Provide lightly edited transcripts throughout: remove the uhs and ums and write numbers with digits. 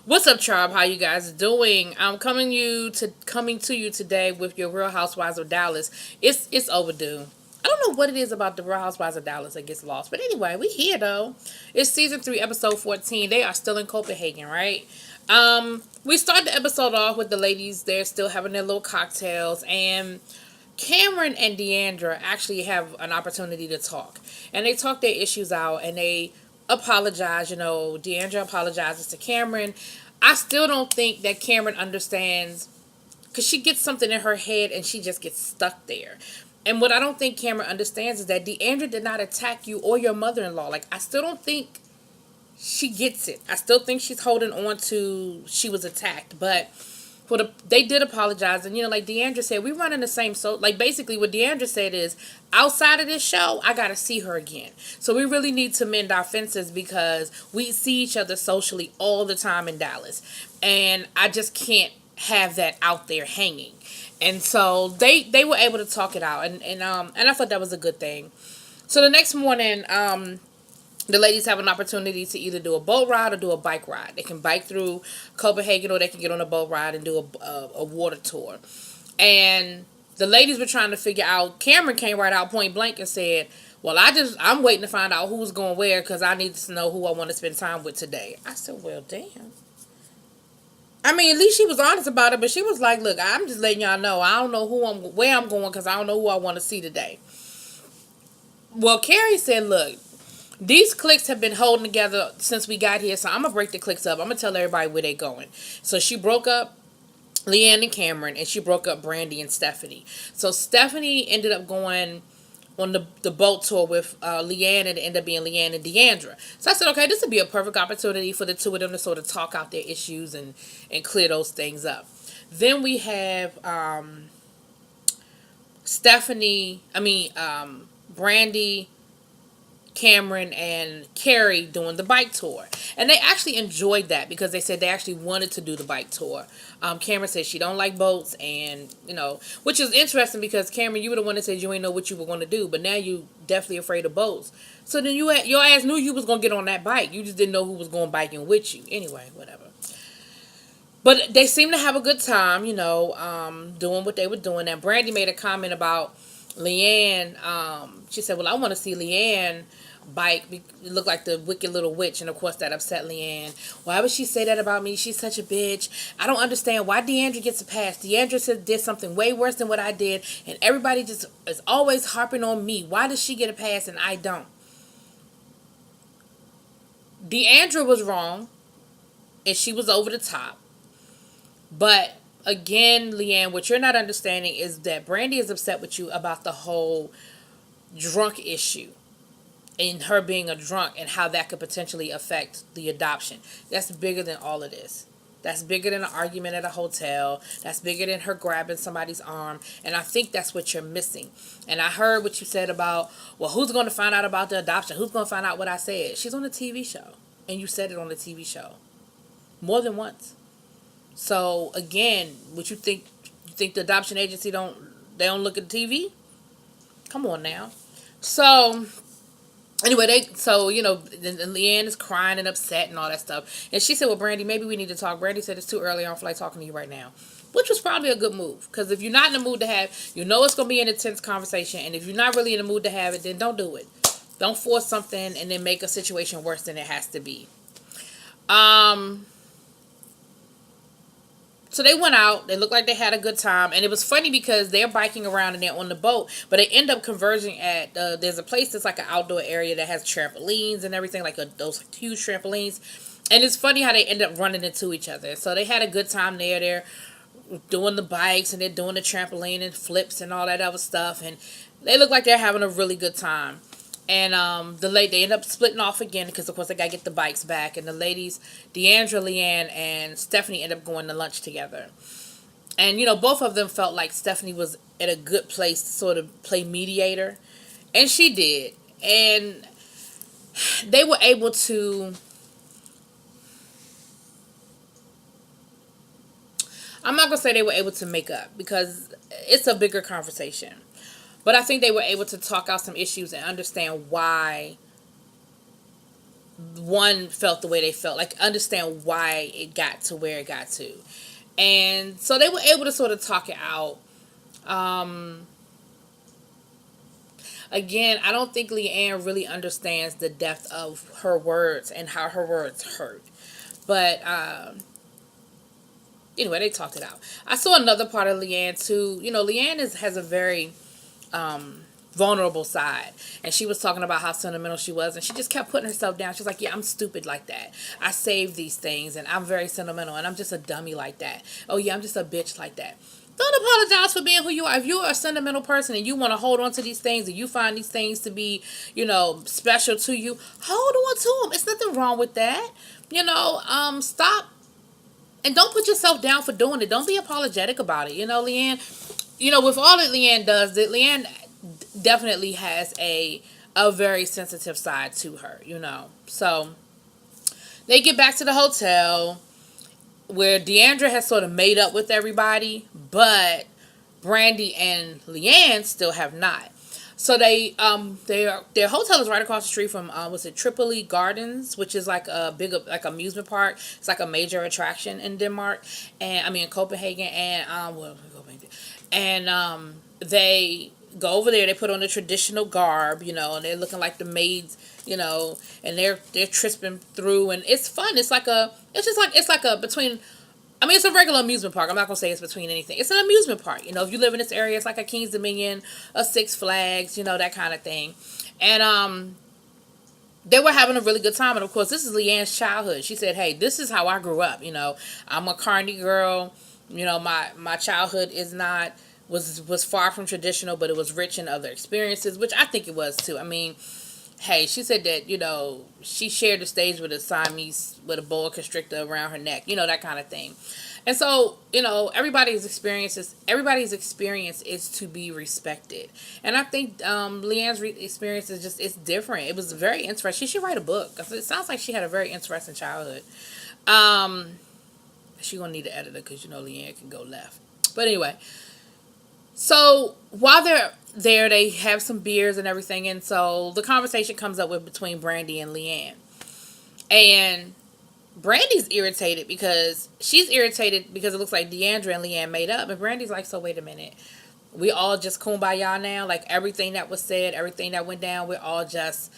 What's up, Charb? How you guys doing? I'm coming to you today with your Real Housewives of Dallas. It's overdue. I don't know what it is about the Real Housewives of Dallas that gets lost, but anyway, we here though. It's season 3, episode 14. They are still in Copenhagen, right? We start the episode off with the ladies. They're still having their little cocktails, and Cameron and Deandra actually have an opportunity to talk. And they talk their issues out and they apologize. Deandra apologizes to Cameron. I still don't think that Cameron understands because she gets something in her head and she just gets stuck there. And what I don't think Cameron understands is that Deandra did not attack you or your mother in law. Like, I still don't think she gets it. I still think she's holding on to she was attacked. But they did apologize, and like Deandra said, we run in the same, so like basically what Deandra said is, outside of this show I gotta see her again, so we really need to mend our fences because we see each other socially all the time in Dallas, and I just can't have that out there hanging. And so they were able to talk it out, and I thought that was a good thing. So the next morning, the ladies have an opportunity to either do a boat ride or do a bike ride. They can bike through Copenhagen or they can get on a boat ride and do a water tour. And the ladies were trying to figure out, Cameron came right out point blank and said, well, I'm waiting to find out who's going where because I need to know who I want to spend time with today. I said, well, damn. I mean, at least she was honest about it, but she was like, look, I'm just letting y'all know. I don't know where I'm going because I don't know who I want to see today. Well, Carrie said, look, these cliques have been holding together since we got here, so I'm going to break the cliques up. I'm going to tell everybody where they're going. So she broke up Leanne and Cameron, and she broke up Brandy and Stephanie. So Stephanie ended up going on the boat tour with Leanne, and it ended up being Leanne and Deandra. So I said, okay, this would be a perfect opportunity for the two of them to sort of talk out their issues and clear those things up. Then we have Brandy, Cameron, and Carrie doing the bike tour. And they actually enjoyed that because they said they actually wanted to do the bike tour. Cameron said she don't like boats, and, which is interesting because Cameron, you were the one that said you ain't know what you were going to do, but now you definitely afraid of boats. So then your ass knew you was going to get on that bike. You just didn't know who was going biking with you. Anyway, whatever. But they seemed to have a good time, doing what they were doing. And Brandy made a comment about Leanne. She said, well, I want to see Leanne bike. It looked like the wicked little witch, and of course that upset Leanne. Why would she say that about me? She's such a bitch. I don't understand why Deandra gets a pass. Deandra did something way worse than what I did, and everybody just is always harping on me. Why does she get a pass and I don't? Deandra was wrong, and she was over the top. But again, Leanne, what you're not understanding is that Brandy is upset with you about the whole drunk issue and her being a drunk and how that could potentially affect the adoption. That's bigger than all of this. That's bigger than an argument at a hotel. That's bigger than her grabbing somebody's arm. And I think that's what you're missing. And I heard what you said about, well, who's going to find out about the adoption? Who's going to find out what I said? She's on a TV show. And you said it on the TV show. More than once. So, again, what you think the adoption agency don't look at TV? Come on now. So, anyway, and Leanne is crying and upset and all that stuff. And she said, well, Brandy, maybe we need to talk. Brandy said, it's too early. I don't feel like talking to you right now. Which was probably a good move. Because if you're not in the mood to have, it's going to be an intense conversation. And if you're not really in the mood to have it, then don't do it. Don't force something and then make a situation worse than it has to be. So they went out. They looked like they had a good time. And it was funny because they're biking around and they're on the boat. But they end up converging at, there's a place that's like an outdoor area that has trampolines and everything. Like those huge trampolines. And it's funny how they end up running into each other. So they had a good time there. They're doing the bikes and they're doing the trampoline and flips and all that other stuff. And they look like they're having a really good time. And they end up splitting off again because, of course, they got to get the bikes back. And the ladies, Deandra, Leanne, and Stephanie end up going to lunch together. And, both of them felt like Stephanie was at a good place to sort of play mediator. And she did. And they were able to... I'm not going to say they were able to make up because it's a bigger conversation. But I think they were able to talk out some issues and understand why one felt the way they felt, like understand why it got to where it got to. And so they were able to sort of talk it out. Um, Again, I don't think Leanne really understands the depth of her words and how her words hurt. But anyway, they talked it out. I saw another part of Leanne too. Leanne has a very vulnerable side, and she was talking about how sentimental she was, and she just kept putting herself down. She's like, yeah, I'm stupid like that. I save these things, and I'm very sentimental, and I'm just a dummy like that. Oh yeah, I'm just a bitch like that. Don't apologize for being who you are. If you're a sentimental person and you want to hold on to these things and you find these things to be, special to you, hold on to them. It's nothing wrong with that. Stop and don't put yourself down for doing it. Don't be apologetic about it. Leanne, with all that Leanne does, that Leanne definitely has a very sensitive side to her. So they get back to the hotel where Deandra has sort of made up with everybody, but Brandy and Leanne still have not. So their hotel is right across the street from was it Tripoli Gardens, which is like a big like amusement park. It's like a major attraction in Denmark, and I mean in Copenhagen, and they go over there. They put on the traditional garb, and they're looking like the maids, and they're tripping through, and it's fun. It's like a between. I mean, it's a regular amusement park. I'm not gonna say it's between anything. It's an amusement park. If you live in this area, it's like a King's Dominion, a Six Flags, that kind of thing. And they were having a really good time. And of course, this is Leanne's childhood. She said, "Hey, this is how I grew up. I'm a Carney girl. My childhood was far from traditional, but it was rich in other experiences, which I think it was too. I mean." Hey, she said that, she shared the stage with with a boa constrictor around her neck, that kind of thing. And so, everybody's experience is to be respected. And I think Leanne's experience it's different. It was very interesting. She should write a book. It sounds like she had a very interesting childhood. She gonna need an editor because, Leanne can go left. But anyway, so while they're there, they have some beers and everything, and so the conversation comes up between Brandy and Leanne. And Brandy's irritated because it looks like Deandra and Leanne made up, and Brandy's like, so wait a minute. We all just kumbaya now? Like everything that was said, everything that went down, we're all just,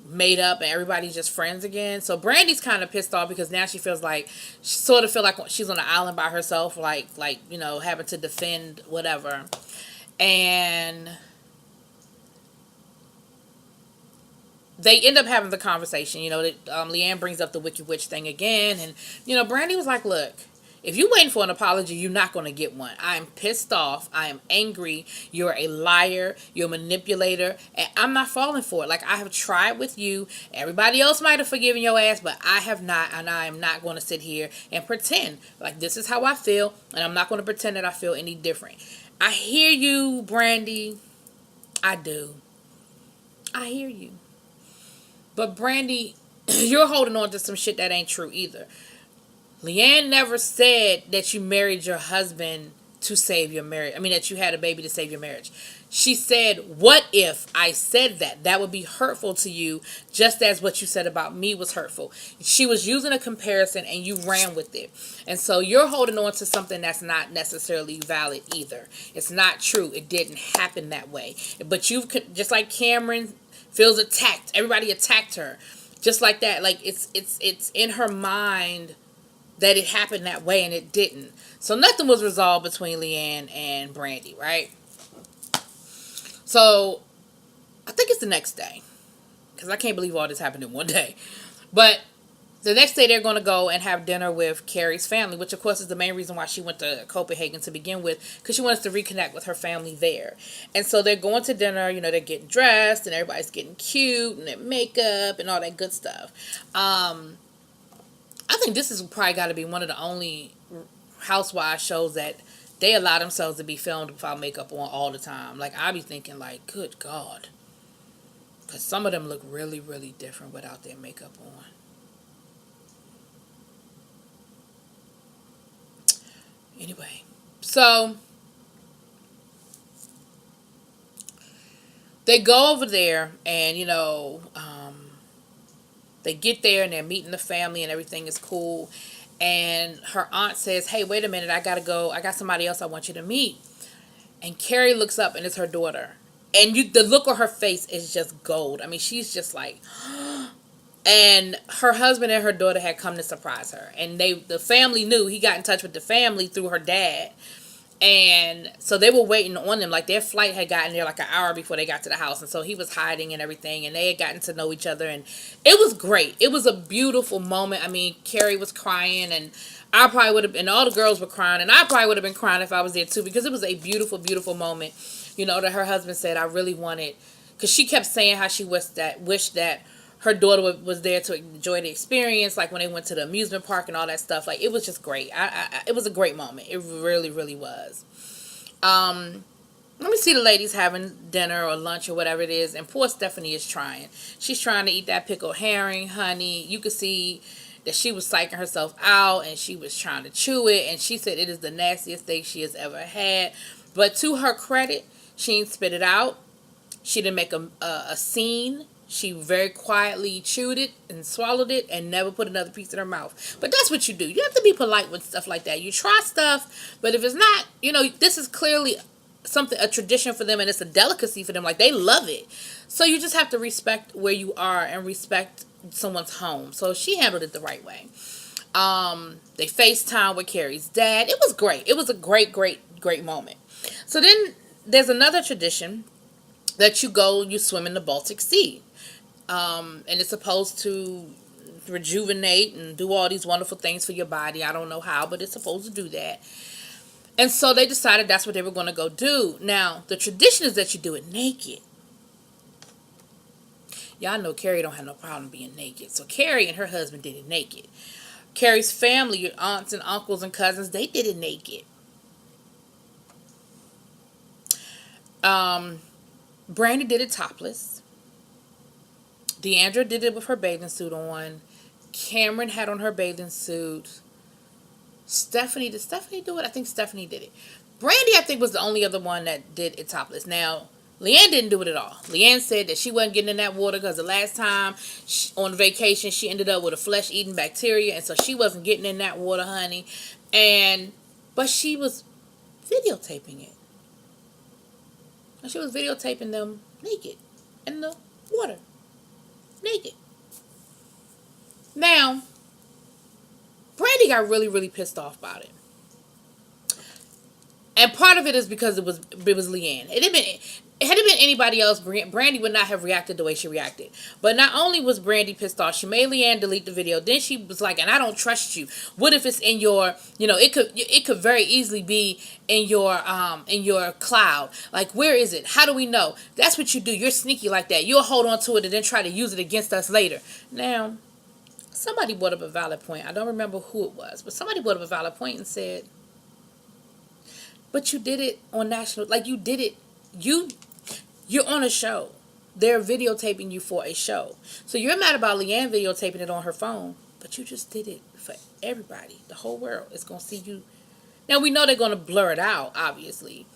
made up and everybody's just friends again. So Brandy's kind of pissed off because now she feels like she's on an island by herself, having to defend whatever. And they end up having the conversation. Leanne brings up the Wicked Witch thing again, and Brandy was like, look, if you're waiting for an apology, you're not going to get one. I'm pissed off. I am angry. You're a liar. You're a manipulator. And I'm not falling for it. Like, I have tried with you. Everybody else might have forgiven your ass, but I have not. And I am not going to sit here and pretend like this is how I feel. And I'm not going to pretend that I feel any different. I hear you, Brandy. I do. I hear you. But Brandy, you're holding on to some shit that ain't true either. Leanne never said that you married your husband to save your marriage. I mean, that you had a baby to save your marriage. She said, what if I said that? That would be hurtful to you, just as what you said about me was hurtful. She was using a comparison and you ran with it. And so you're holding on to something that's not necessarily valid either. It's not true. It didn't happen that way. But just like Cameron feels attacked. Everybody attacked her. Just like that. Like it's in her mind that it happened that way, and it didn't. So nothing was resolved between Leanne and Brandy, right? So I think it's the next day, because I can't believe all this happened in one day. But the next day they're going to go and have dinner with Carrie's family, which of course is the main reason why she went to Copenhagen to begin with, because she wants to reconnect with her family there. And so they're going to dinner, they're getting dressed and everybody's getting cute and their makeup and all that good stuff. I think this is probably got to be one of the only Housewives shows that they allow themselves to be filmed without makeup on all the time. Like, I be thinking, like, good God. Because some of them look really, really different without their makeup on. Anyway, so they go over there and, They get there and they're meeting the family and everything is cool. And her aunt says, hey, wait a minute, I gotta go. I got somebody else I want you to meet. And Carrie looks up and it's her daughter. And the look on her face is just gold. I mean, she's just like, and her husband and her daughter had come to surprise her. And the family knew. He got in touch with the family through her dad. And so they were waiting on them. Like, their flight had gotten there like an hour before they got to the house. And so he was hiding and everything. And they had gotten to know each other. And it was great. It was a beautiful moment. I mean, Carrie was crying. And I probably would have, and all the girls were crying. And I probably would have been crying if I was there too. Because it was a beautiful, beautiful moment. You know, that her husband said, I really wanted. Because she kept saying how she wished that her daughter was there to enjoy the experience, like when they went to the amusement park and all that stuff. Like, it was just great. It was a great moment. It really, really was. Let me see the ladies having dinner or lunch or whatever it is, and poor Stephanie is trying. She's trying to eat that pickled herring, honey. You could see that she was psyching herself out, and she was trying to chew it, and she said it is the nastiest thing she has ever had. But to her credit, she didn't spit it out. She didn't make a scene. She very quietly chewed it and swallowed it and never put another piece in her mouth. But that's what you do. You have to be polite with stuff like that. You try stuff, but if it's not, you know, this is clearly a tradition for them, and it's a delicacy for them. Like, they love it. So you just have to respect where you are and respect someone's home. So she handled it the right way. They FaceTime with Carrie's dad. It was great. It was a great, great, great moment. So then there's another tradition that you swim in the Baltic Sea. And it's supposed to rejuvenate and do all these wonderful things for your body. I don't know how, but it's supposed to do that. And so they decided that's what they were going to go do. Now, the tradition is that you do it naked. Y'all know Carrie don't have no problem being naked. So Carrie and her husband did it naked. Carrie's family, your aunts and uncles and cousins, they did it naked. Brandy did it topless. Deandra did it with her bathing suit on. Cameron had on her bathing suit. Did Stephanie do it? I think Stephanie did it. Brandy, I think, was the only other one that did it topless. Now, Leanne didn't do it at all. Leanne said that she wasn't getting in that water because the last time on vacation, she ended up with a flesh-eating bacteria, and so she wasn't getting in that water, honey. But she was videotaping it. And she was videotaping them naked in the water. Naked. Now, Brandy got really, really pissed off about it. And part of it is because it was Leanne. Had it been anybody else, Brandy would not have reacted the way she reacted. But not only was Brandy pissed off, she made Leanne delete the video. Then she was like, and I don't trust you. What if it's in your, it could very easily be in your cloud. Like, where is it? How do we know? That's what you do. You're sneaky like that. You'll hold on to it and then try to use it against us later. Now, somebody brought up a valid point. I don't remember who it was, but somebody brought up a valid point and said, but you did it on national, like you did it, you're on a show. They're videotaping you for a show. So you're mad about Leanne videotaping it on her phone, but you just did it for everybody. The whole world is going to see you. Now, we know they're going to blur it out, obviously,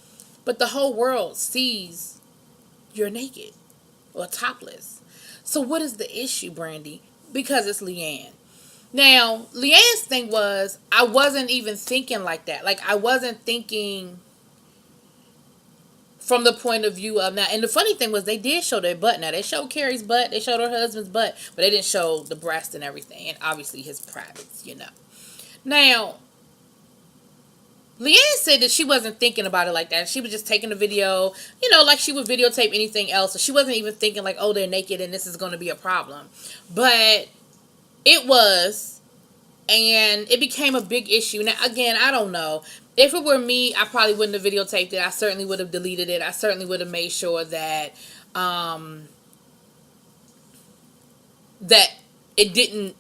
but the whole world sees you're naked or topless. So what is the issue, Brandy? Because it's Leanne. Now, Leanne's thing was, I wasn't even thinking like that. Like, I wasn't thinking from the point of view of now. And the funny thing was, they did show their butt. Now, they showed Carrie's butt. They showed her husband's butt. But they didn't show the breast and everything. And obviously his privates, Now, Leanne said that she wasn't thinking about it like that. She was just taking the video, like she would videotape anything else. So she wasn't even thinking like, oh, they're naked and this is going to be a problem. But it was, and it became a big issue. Now, again, I don't know. If it were me, I probably wouldn't have videotaped it. I certainly would have deleted it. I certainly would have made sure that that it didn't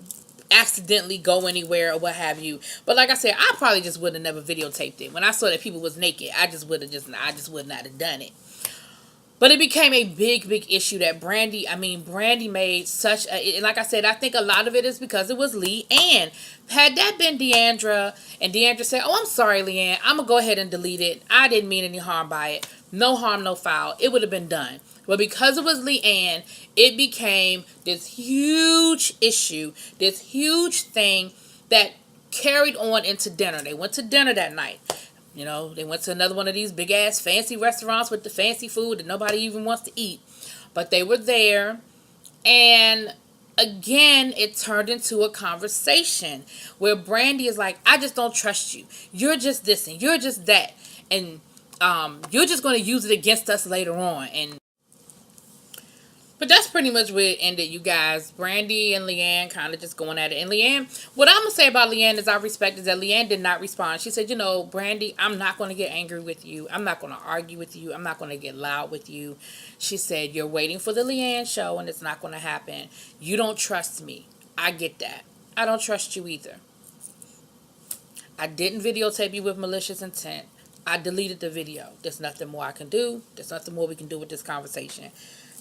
accidentally go anywhere or what have you. But like I said, I probably just would have never videotaped it. When I saw that people was naked, I just would not have done it. But it became a big, big issue that Brandy made such a, like I said, I think a lot of it is because it was Leanne. Had that been Deandra, and Deandra said, oh, I'm sorry, Leanne, I'm going to go ahead and delete it. I didn't mean any harm by it. No harm, no foul. It would have been done. But because it was Leanne, it became this huge issue, this huge thing that carried on into dinner. They went to dinner that night. You know, they went to another one of these big ass fancy restaurants with the fancy food that nobody even wants to eat. But they were there, and again, it turned into a conversation where Brandy is like, I just don't trust you. You're just this and you're just that. And you're just going to use it against us later on. But that's pretty much where it ended, you guys. Brandy and Leanne kind of just going at it. And Leanne, what I'm going to say about Leanne is I respect is that Leanne did not respond. She said, you know, Brandy, I'm not going to get angry with you. I'm not going to argue with you. I'm not going to get loud with you. She said, you're waiting for the Leanne show and it's not going to happen. You don't trust me. I get that. I don't trust you either. I didn't videotape you with malicious intent. I deleted the video. There's nothing more I can do. There's nothing more we can do with this conversation.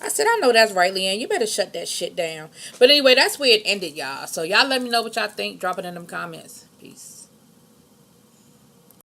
I said, I know that's right, Leanne. You better shut that shit down. But anyway, that's where it ended, y'all. So y'all let me know what y'all think. Drop it in them comments. Peace.